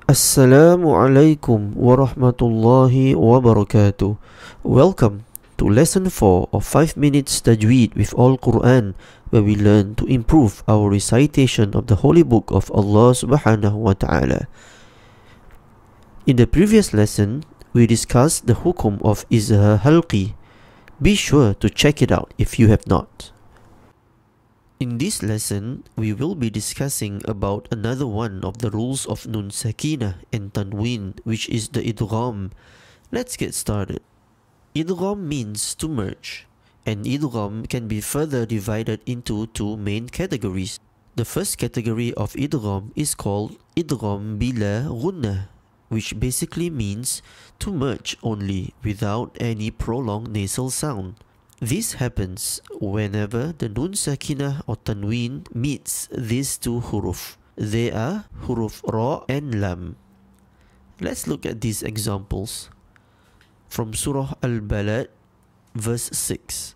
Assalaamu'alaikum warahmatullahi wabarakatuh. Welcome to lesson 4 of 5 Minutes Tajweed with All Quran, where we learn to improve our recitation of the Holy Book of Allah subhanahu wa ta'ala. In the previous lesson, we discussed the hukum of izhar halqi. Be sure to check it out if you have not. In this lesson, we will be discussing about another one of the rules of Nun Sakinah and Tanwin, which is the Idgham. Let's get started. Idgham means to merge, and Idgham can be further divided into two main categories. The first category of Idgham is called Idgham bila Ghunnah, which basically means to merge only without any prolonged nasal sound. This happens whenever the Nun Sakinah or Tanwin meets these two huruf. They are huruf Ra and Lam. Let's look at these examples. From Surah Al-Balad, verse 6.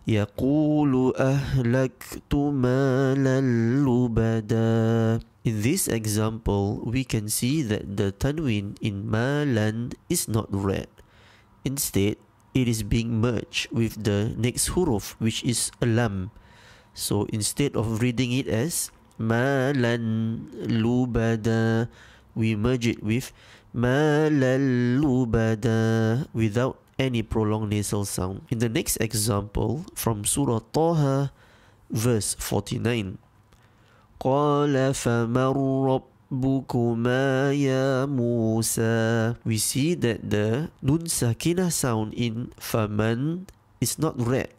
يَقُولُ أَهْلَكْتُ مَالًا لُبَدًا. In this example, we can see that the Tanwin in Malan is not read. Instead, it is being merged with the next huruf, which is a lam. So instead of reading it as malan lubada, we merge it with malal lubada without any prolonged nasal sound. In the next example, from Surah Ttaa, verse 49. قَالَ فَمَنْ رَبُّكُمَا يَا مُوسَى. We see that the Nun Sakinah sound in Faman is not read.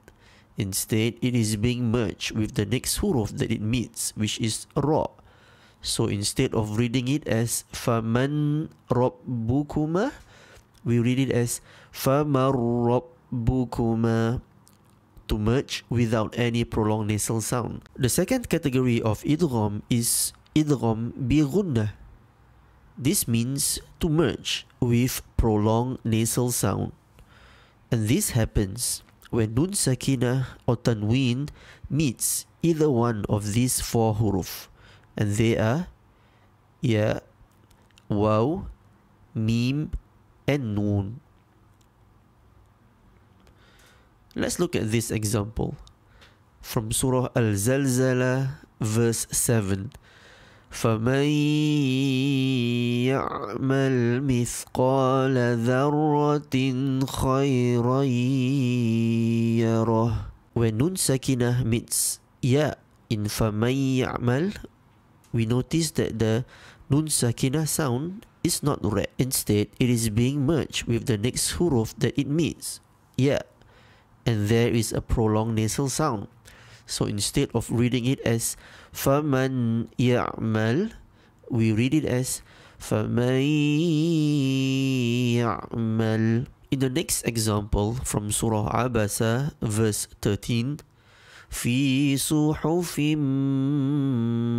Instead, it is being merged with the next huruf that it meets, which is Ra. So instead of reading it as Faman Rabbukuma, we read it as Faman Rabbukuma, to merge without any prolonged nasal sound. The second category of Idgham is Idgham bi Ghunnah. This means to merge with prolonged nasal sound. And this happens when Nun Sakinah or Tanwin meets either one of these four huruf. And they are Ya, Waw, Meem, and Noon. Let's look at this example. From Surah Al-Zalzala, verse 7. فَمَنْ يَعْمَلْ مِثْقَالَ ذَرَّةٍ خَيْرًا يَرَهُ. When Nun Sakinah meets Ya in فَمَنْ يَعْمَلْ, we notice that the Nun Sakinah sound is not read. Instead, it is being merged with the next huruf that it meets, Ya, and there is a prolonged nasal sound. So instead of reading it as فَمَنْ يَعْمَلْ, we read it as فَمَنْ يَعْمَلْ. In the next example from Surah Abasa, verse 13. فِي صُحُفٍ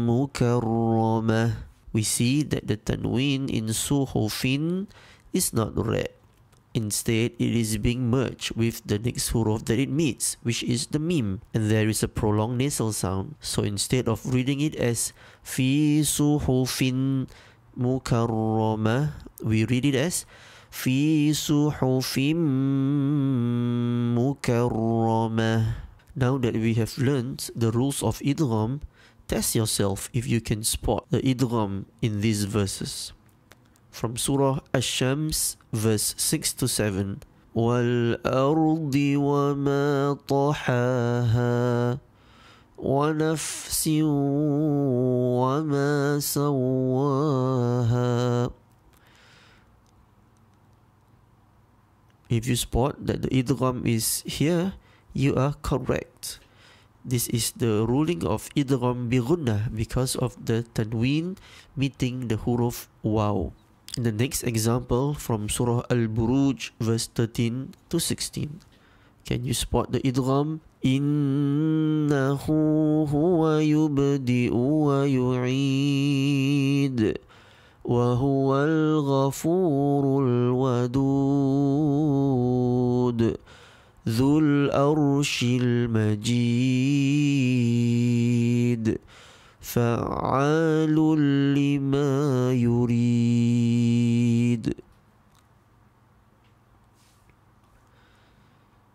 مُكَرَّمَةٍ. We see that the Tanwin in Suhufin is not read. Instead, it is being merged with the next huruf that it meets, which is the Meem, and there is a prolonged nasal sound. So instead of reading it as fi suhufin mukarramah, we read it as fi suhufin mukarramah. Now that we have learned the rules of Idgham, test yourself if you can spot the Idgham in these verses. From Surah Ash-Shams, verse 6 to 7. وَالْأَرْضِ وَمَا طَحَاهَا وَنَفْسٍ وَمَا سَوَّاهَا. If you spot that the Idgham is here, you are correct. This is the ruling of Idgham bi Ghunnah because of the Tanwin meeting the huruf Waw. In the next example from Surah Al-Buruj, verse 13 to 16. Can you spot the Idgham? إِنَّهُ هُوَ يُبْدِئُ وَيُعِيدُ وَهُوَ الْغَفُورُ الْوَدُودُ ذُو الْأَرْشِ الْمَجِيدُ فعال لما يريد.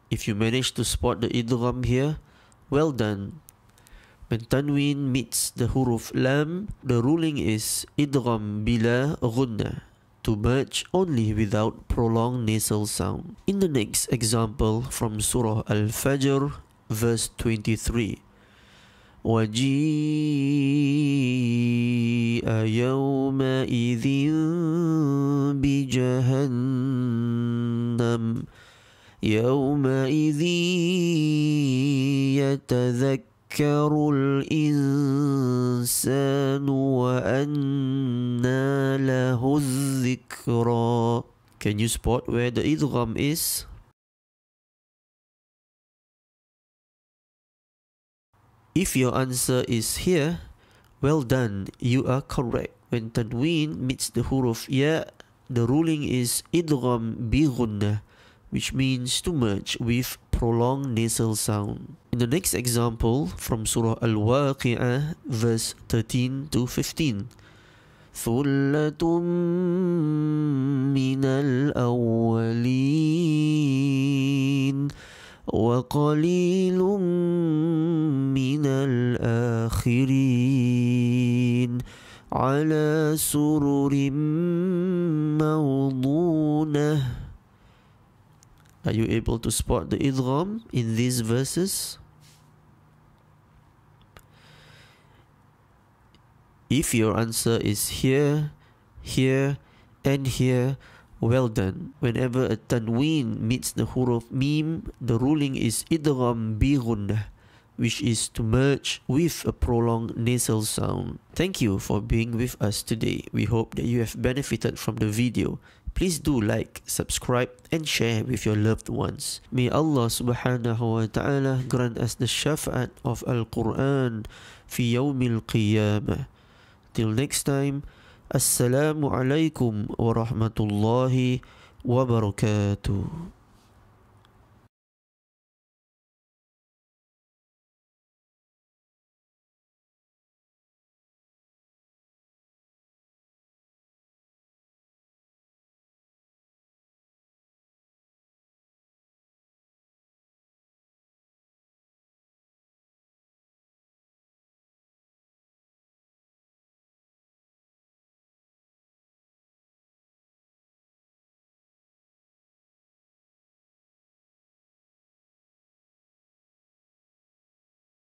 If you manage to spot the idgham here, well done. When Tanwin meets the huruf lam, the ruling is idgham bila ghunnah, to merge only without prolonged nasal sound. In the next example from Surah Al-Fajr, verse 23, وَجِيءَ يَوْمَئِذٍ بِجَهَنَّمَ يَوْمَئِذٍ يَتَذَكَّرُ الْإِنسَانُ وَأَنَّى لَهُ الذِّكْرَى. Can you spot where the idgham is? If your answer is here, well done, you are correct. When Tanwin meets the huruf ya, the ruling is idgham bi ghunnah, which means to merge with prolonged nasal sound. In the next example from Surah Al-Waqi'ah, verse 13 to 15, ثُلَّةٌ مِّنَ الْأَوَّلِينَ وَقَلِيلٌ مِّنَ الْآخِرِينَ عَلَى سُرُرٍ مَوْضُونَةٍ. Are you able to spot the idgham in these verses? If your answer is here, here, and here, well done. Whenever a tanween meets the huruf meem, the ruling is idgham bi ghunnah, which is to merge with a prolonged nasal sound. Thank you for being with us today. We hope that you have benefited from the video. Please do like, subscribe, and share with your loved ones. May Allah subhanahu wa ta'ala grant us the shafa'at of Al-Quran fi yawmil qiyamah. Till next time, Assalaamu'alaikum wa rahmatullahi wa barakatuh.